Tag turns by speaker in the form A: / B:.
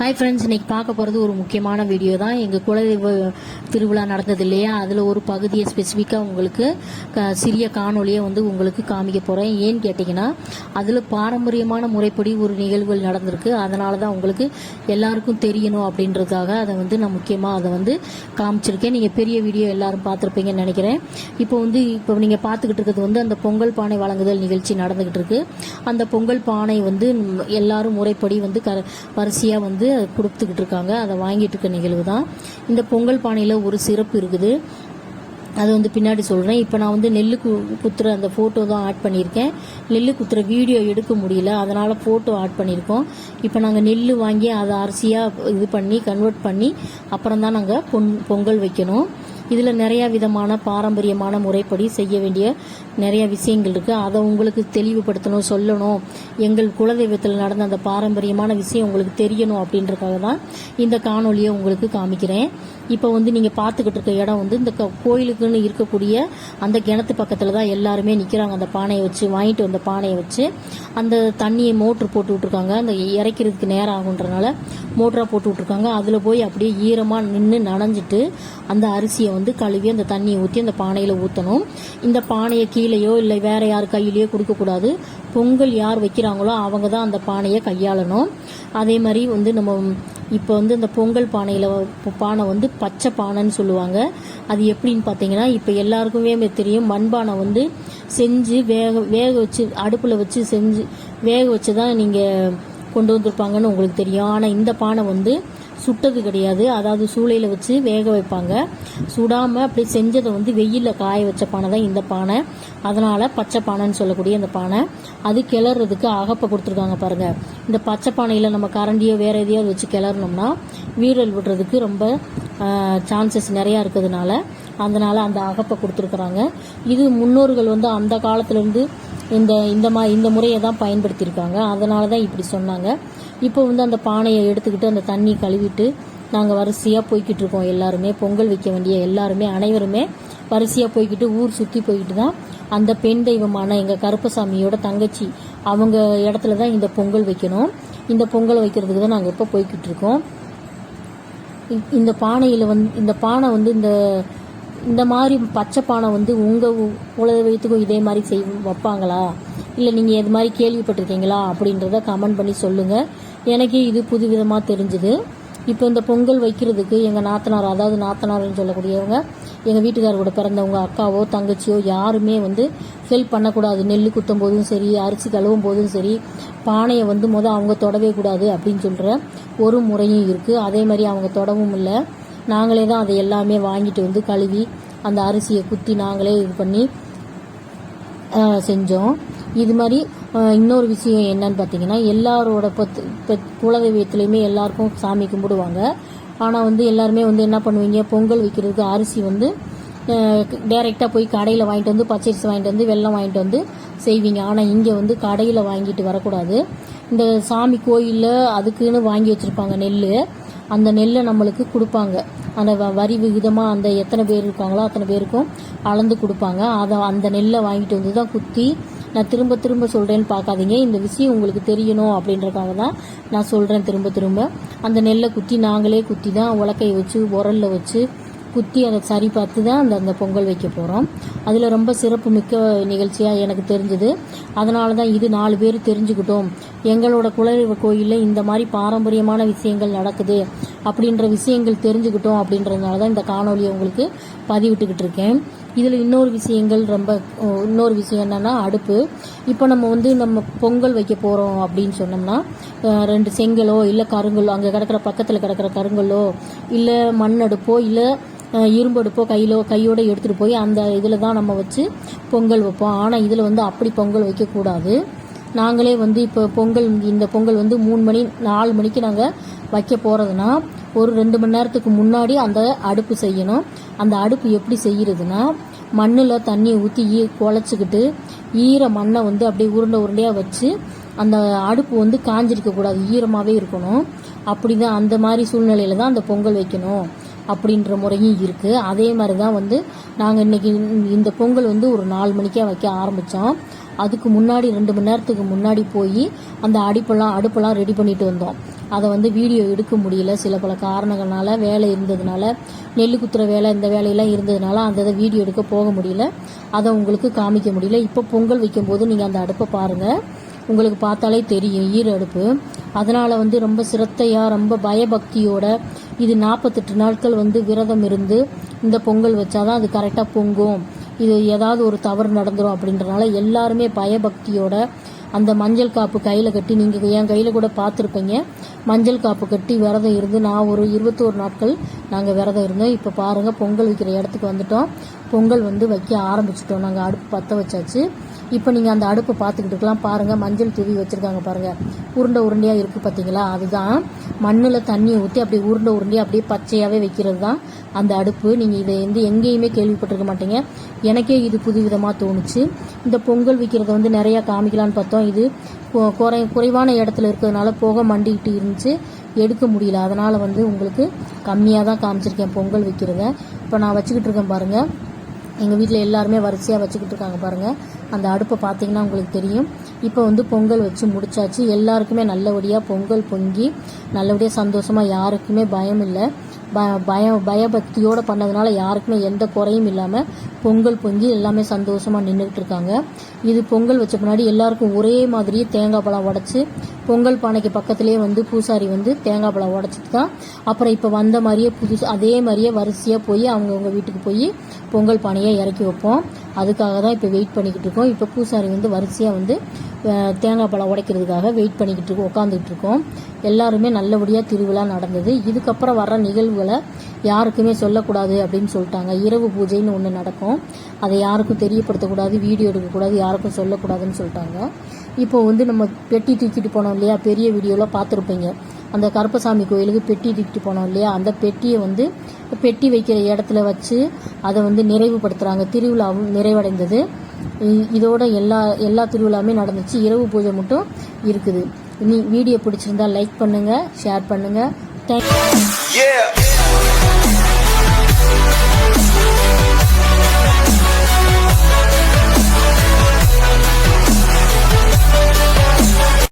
A: Hi friends, இன்னைக்கு பார்க்க போகிறது ஒரு முக்கியமான வீடியோ தான். எங்கள் குலதெய்வ திருவிழா நடந்தது இல்லையா, அதில் ஒரு பகுதியை ஸ்பெசிஃபிக்காக உங்களுக்கு சிறிய காணொலியை உங்களுக்கு காமிக்க போகிறேன். ஏன்னு கேட்டிங்கன்னா, அதில் பாரம்பரியமான முறைப்படி ஒரு நிகழ்வுகள் நடந்திருக்கு. அதனால தான் உங்களுக்கு எல்லாருக்கும் தெரியணும் அப்படின்றதுக்காக அதை நான் முக்கியமாக அதை காமிச்சிருக்கேன். நீங்கள் பெரிய வீடியோ எல்லாரும் பார்த்துருப்பீங்கன்னு நினைக்கிறேன். இப்போ நீங்கள் பார்த்துக்கிட்டு இருக்கிறது அந்த பொங்கல் பானை வழங்குதல் நிகழ்ச்சி நடந்துக்கிட்டு இருக்கு. அந்த பொங்கல் பானை எல்லாரும் முறைப்படி வரிசையாக கொடுத்துக்கிட்டு இருக்காங்க. அதை வாங்கிட்டு இருக்க நிகழ்வு தான். இந்த பொங்கல் பானையில் ஒரு சிறப்பு இருக்குது, அது பின்னாடி சொல்கிறேன். இப்போ நான் நெல்லு குத்துற அந்த ஃபோட்டோ தான் ஆட் பண்ணியிருக்கேன். நெல்லு குத்துற வீடியோ எடுக்க முடியல, அதனால் ஃபோட்டோ ஆட் பண்ணியிருக்கோம். இப்போ நாங்கள் நெல் வாங்கி அதை அரிசியாக இது பண்ணி கன்வெர்ட் பண்ணி அப்புறம் தான் நாங்கள் பொங்கல் வைக்கணும். இதில் நிறையா விதமான பாரம்பரியமான முறைப்படி செய்ய வேண்டிய நிறைய விஷயங்கள் இருக்குது. அதை உங்களுக்கு தெளிவுபடுத்தணும், சொல்லணும். எங்கள் குலதெய்வத்தில் நடந்த அந்த பாரம்பரியமான விஷயம் உங்களுக்கு தெரியணும் அப்படின்றதுக்காக தான் இந்த காணொலியை உங்களுக்கு காமிக்கிறேன். இப்போ நீங்கள் பார்த்துக்கிட்டு இருக்க இடம் இந்த கோயிலுக்குன்னு இருக்கக்கூடிய அந்த கிணத்து பக்கத்தில் தான் எல்லாருமே நிற்கிறாங்க. அந்த பானையை வச்சு வாங்கிட்டு வந்த பானையை வச்சு அந்த தண்ணியை மோட்ரு போட்டு விட்ருக்காங்க. அந்த இறைக்கிறதுக்கு நேரம் ஆகுன்றனால மோட்டராக போட்டு விட்ருக்காங்க. அதில் போய் அப்படியே ஈரமாக நின்று நனைஞ்சிட்டு அந்த அரிசியை கழுவி அந்த தண்ணியை ஊற்றி அந்த பானையில் ஊற்றணும். இந்த பானையை கீழேயோ இல்லை வேற யார் கையிலையோ கொடுக்கக்கூடாது. பொங்கல் யார் வைக்கிறாங்களோ அவங்க தான் அந்த பானையை கையாளணும். அதே மாதிரி நம்ம இப்போ இந்த பொங்கல் பானையில் பானை பச்சை பானைன்னு சொல்லுவாங்க. அது எப்படின்னு பார்த்தீங்கன்னா, இப்போ எல்லாருக்குமே தெரியும், மண்பானை செஞ்சு வேக வச்சு அடுப்பில் வச்சு செஞ்சு வேக வச்சு தான் நீங்கள் கொண்டு வந்திருப்பாங்கன்னு உங்களுக்கு தெரியும். ஆனால் இந்த பானை சுட்டது கிடையாது. அதாவது சூளையில் வச்சு வேக வைப்பாங்க. சுடாமல் அப்படி செஞ்சதை வெயிலில் காய வச்ச பானை தான் இந்த பானை. அதனால் பச்சை பானைன்னு சொல்லக்கூடிய இந்த பானை. அது கிளறதுக்கு அகப்பை கொடுத்துருக்காங்க பாருங்கள். இந்த பச்சை பானையில் நம்ம கரண்டியோ வேறு எதையாவது வச்சு கிளறணும்னா வீரல் விடுறதுக்கு ரொம்ப சான்சஸ் நிறையா இருக்கிறதுனால அதனால் அந்த அகப்பை கொடுத்துருக்குறாங்க. இது முன்னோர்கள் அந்த காலத்துலேருந்து இந்த முறையை தான் பயன்படுத்தியிருக்காங்க. அதனால தான் இப்படி சொன்னாங்க. இப்போ அந்த பானையை எடுத்துக்கிட்டு அந்த தண்ணி கழுவிட்டு நாங்கள் வரிசையாக போய்கிட்டு இருக்கோம். எல்லாருமே பொங்கல் வைக்க வேண்டிய எல்லாருமே அனைவருமே வரிசையாக போய்கிட்டு ஊர் சுற்றி போய்கிட்டு தான் அந்த பெண் தெய்வமான எங்கள் கருப்பசாமியோட தங்கச்சி அவங்க இடத்துல தான் இந்த பொங்கல் வைக்கணும். இந்த பொங்கல் வைக்கிறதுக்கு தான் நாங்கள் இப்போ போய்கிட்டு இருக்கோம். இந்த பானையில் இந்த பானை இந்த மாதிரி பச்சை பானை உங்கள் குலதெய்வத்துக்கும் இதே மாதிரி வைப்பாங்களா, இல்லை நீங்கள் இது மாதிரி கேள்விப்பட்டிருக்கீங்களா அப்படின்றத கமெண்ட் பண்ணி சொல்லுங்கள். எனக்கு இது புதுவிதமாக தெரிஞ்சுது. இப்போ இந்த பொங்கல் வைக்கிறதுக்கு எங்கள் நாத்தனார், அதாவது நாத்தனார்னு சொல்லக்கூடியவங்க எங்கள் வீட்டுக்காரோட பிறந்தவங்க அக்காவோ தங்கச்சியோ யாருமே ஹெல்ப் பண்ணக்கூடாது. நெல் குத்தும் போதும் சரி, அரிசி கழுவும் போதும் சரி, பானையை அவங்க தொடவே கூடாது அப்படின்னு சொல்கிற ஒரு முறையும் இருக்குது. அதே மாதிரி அவங்க தொடவும் இல்லை. நாங்களே தான் அதை எல்லாமே வாங்கிட்டு கழுவி அந்த அரிசியை குத்தி நாங்களே இது பண்ணி செஞ்சோம். இது மாதிரி இன்னொரு விஷயம் என்னன்னு பார்த்தீங்கன்னா, எல்லாரோட குலதெய்வத்துலேயுமே எல்லாருக்கும் சாமி கும்பிடுவாங்க. ஆனால் எல்லாருமே என்ன பண்ணுவீங்க, பொங்கல் வைக்கிறதுக்கு அரிசி டைரெக்டாக போய் கடையில் வாங்கிட்டு பச்சரிசி வாங்கிட்டு வெல்லம் வாங்கிட்டு செய்வீங்க. ஆனால் இங்கே கடையில் வாங்கிட்டு வரக்கூடாது. இந்த சாமி கோயிலில் அதுக்குன்னு வாங்கி வச்சுருப்பாங்க நெல். அந்த நெல்லை நம்மளுக்கு கொடுப்பாங்க. அந்த வரி விகிதமாக அந்த எத்தனை பேர் இருக்காங்களோ அத்தனை பேருக்கும் அளந்து கொடுப்பாங்க. அந்த நெல்லை வாங்கிட்டு தான் குத்தி, நான் திரும்ப திரும்ப சொல்கிறேன்னு பார்க்காதீங்க, இந்த விஷயம் உங்களுக்கு தெரியணும் அப்படின்றக்காக தான் நான் சொல்கிறேன் திரும்ப. அந்த நெல்லை குத்தி நாங்களே குத்தி தான் உலக்கையை வச்சு உரலில் வச்சு குத்தி அதை சரி பார்த்து தான் அந்த பொங்கல் வைக்க போகிறோம். அதில் ரொம்ப சிறப்பு மிக்க நிகழ்ச்சியாக எனக்கு தெரிஞ்சுது. அதனால தான் இது 4 பேர் தெரிஞ்சுக்கிட்டோம், எங்களோட குலதெய்வ கோயிலில் இந்த மாதிரி பாரம்பரியமான விஷயங்கள் நடக்குது அப்படின்ற விஷயங்கள் தெரிஞ்சுக்கிட்டோம். அப்படின்றதுனால தான் இந்த காணொலியை உங்களுக்கு பதிவிட்டுக்கிட்டு இருக்கேன். இதில் இன்னொரு விஷயம் என்னென்னா அடுப்பு. இப்போ நம்ம பொங்கல் வைக்க போகிறோம் அப்படின்னு சொன்னோம்னா 2 செங்கலோ இல்லை கருங்கல்லோ, அங்கே பக்கத்தில் கிடக்கிற கருங்கல்லோ இல்லை மண் அடுப்போ இல்லை இரும்பு அடுப்போ கையோடு எடுத்துகிட்டு போய் அந்த இதில் தான் நம்ம வச்சு பொங்கல் வைப்போம். ஆனால் இதில் அப்படி பொங்கல் வைக்கக்கூடாது. நாங்களே இப்போ இந்த பொங்கல் 3 மணி 4 மணிக்கு நாங்கள் வைக்க போகிறதுனா ஒரு 2 மணி நேரத்துக்கு முன்னாடி அந்த அடுப்பு செய்யணும். அந்த அடுப்பு எப்படி செய்கிறதுனா, மண்ணில் தண்ணியை ஊற்றி குழச்சிக்கிட்டு ஈர மண்ணை அப்படியே உருண்டையாக வச்சு அந்த அடுப்பு காஞ்சிருக்கக்கூடாது, ஈரமாகவே இருக்கணும். அப்படி தான் அந்த மாதிரி சூழ்நிலையில் தான் அந்த பொங்கல் வைக்கணும் அப்படின்ற முறையும் இருக்குது. அதே மாதிரி தான் நாங்கள் இன்றைக்கி இந்த பொங்கல் ஒரு 4 மணிக்கே வைக்க ஆரம்பித்தோம். அதுக்கு முன்னாடி 2 மணி நேரத்துக்கு முன்னாடி போய் அந்த அடுப்பெல்லாம் ரெடி பண்ணிட்டு வந்தோம். அதை வந்து வீடியோ எடுக்க முடியல. சில பல காரணங்கள்னால, வேலை இருந்ததுனால, நெல் குத்துற வேலை, இந்த வேலையெல்லாம் இருந்ததுனால அந்த இதை வீடியோ எடுக்க போக முடியல. அதை உங்களுக்கு காமிக்க முடியல. இப்போ பொங்கல் வைக்கும்போது நீங்கள் அந்த அடுப்பை பாருங்கள், உங்களுக்கு பார்த்தாலே தெரியும் ஈர அடுப்பு. அதனால் வந்து ரொம்ப சிரத்தையாக, ரொம்ப பயபக்தியோட இது 48 நாட்கள் வந்து விரதம் இருந்து இந்த பொங்கல் வச்சாதான் அது கரெக்டாக பொங்கும், இது ஏதாவது ஒரு தவறு நடந்துடும் அப்படின்றனால எல்லாருமே பயபக்தியோட அந்த மஞ்சள் காப்பு கையில் கட்டி, நீங்கள் என் கையில் கூட பார்த்துருப்பீங்க, மஞ்சள் காப்பு கட்டி விரதம் இருந்து நான் ஒரு 21 நாட்கள் நாங்கள் விரதம் இருந்தோம். இப்போ பாருங்கள், பொங்கல் வைக்கிற இடத்துக்கு வந்துட்டோம். பொங்கல் வந்து வைக்க ஆரம்பிச்சிட்டோம். நாங்கள் அடுப்பு பற்ற வச்சாச்சு. இப்போ நீங்கள் அந்த அடுப்பை பார்த்துக்கிட்டு இருக்கலாம். பாருங்கள், மஞ்சள் தூவி வச்சுருக்காங்க பாருங்கள், உருண்டை உருண்டையாக இருக்குது பார்த்தீங்களா, அதுதான் மண்ணில் தண்ணியை ஊற்றி அப்படியே உருண்டை உருண்டையாக அப்படியே பச்சையாகவே வைக்கிறது தான் அந்த அடுப்பு. நீங்கள் இதை வந்து எங்கேயுமே கேள்விப்பட்டிருக்க மாட்டீங்க. எனக்கே இது புதுவிதமாக தோணுச்சு. இந்த பொங்கல் வைக்கிறத வந்து நிறையா காமிக்கலான்னு பார்த்தோம். இது குறைவான இடத்துல இருக்கிறதுனால புகை மண்டிக்கிட்டு இருந்துச்சு, எடுக்க முடியல. அதனால் வந்து உங்களுக்கு கம்மியாக தான் காமிச்சிருக்கேன் பொங்கல் வைக்கிறத. இப்போ நான் வச்சுக்கிட்டு இருக்கேன் பாருங்கள், எங்கள் வீட்டில் எல்லாருமே வரிசையாக வச்சுக்கிட்டு இருக்காங்க பாருங்கள். அந்த அடுப்பை பார்த்தீங்கன்னா உங்களுக்கு தெரியும். இப்போ வந்து பொங்கல் வச்சு முடிச்சாச்சு. எல்லாருக்குமே நல்லபடியாக பொங்கல் பொங்கி நல்லபடியாக சந்தோஷமாக, யாருக்குமே பயம் இல்லை, பயபக்தியோடு பண்ணதுனால யாருக்குமே எந்த குறையும் இல்லாமல் பொங்கல் பொங்கி எல்லாமே சந்தோஷமாக நின்றுட்டு இருக்காங்க. இது பொங்கல் வச்ச பின்னாடி எல்லாருக்கும் ஒரே மாதிரியே தேங்காய் பழம் உடச்சி, பொங்கல் பானைக்கு பக்கத்துலேயே வந்து பூசாரி வந்து தேங்காய் பழம் உடச்சிட்டு தான் அப்புறம் இப்போ வந்த மாதிரியே அதே மாதிரியே வரிசையாக போய் அவங்கவுங்க வீட்டுக்கு போய் பொங்கல் பானையை இறக்கி வைப்போம். அதுக்காக தான் இப்போ வெயிட் பண்ணிக்கிட்டு இருக்கோம். இப்போ பூசாரி வந்து வரிசையாக வந்து தேங்காய் பழம் உடைக்கிறதுக்காக வெயிட் பண்ணிக்கிட்டு இருக்கோம், உட்காந்துக்கிட்டு இருக்கோம். எல்லாருமே நல்லபடியாக திருவிழா நடந்தது. இதுக்கப்புறம் வர்ற நிகழ்வுகளை யாருக்குமே சொல்லக்கூடாது அப்படின்னு சொல்லிட்டாங்க. இரவு பூஜைன்னு ஒன்று நடக்கும், அதை யாருக்கும் தெரியப்படுத்தக்கூடாது, வீடியோ எடுக்கக்கூடாது, யாருக்கும் சொல்லக்கூடாதுன்னு சொல்லிட்டாங்க. இப்போ வந்து நம்ம பெட்டி தூக்கிட்டு போனோம் இல்லையா, பெரிய வீடியோவில் பார்த்துருப்பீங்க, அந்த கருப்பசாமி கோயிலுக்கு பெட்டி தூக்கிட்டு போனோம் இல்லையா, அந்த பெட்டியை வந்து பெட்டி வைக்கிற இடத்துல வச்சு அதை வந்து நிறைவுபடுத்துகிறாங்க. திருவிழாவும் நிறைவடைந்தது. இதோட எல்லா திருவிழாவுமே நடந்துச்சு. இரவு பூஜை மட்டும் இருக்குது. இனி வீடியோ பிடிச்சிருந்தா லைக் பண்ணுங்கள், ஷேர் பண்ணுங்கள். தேங்க்யூ.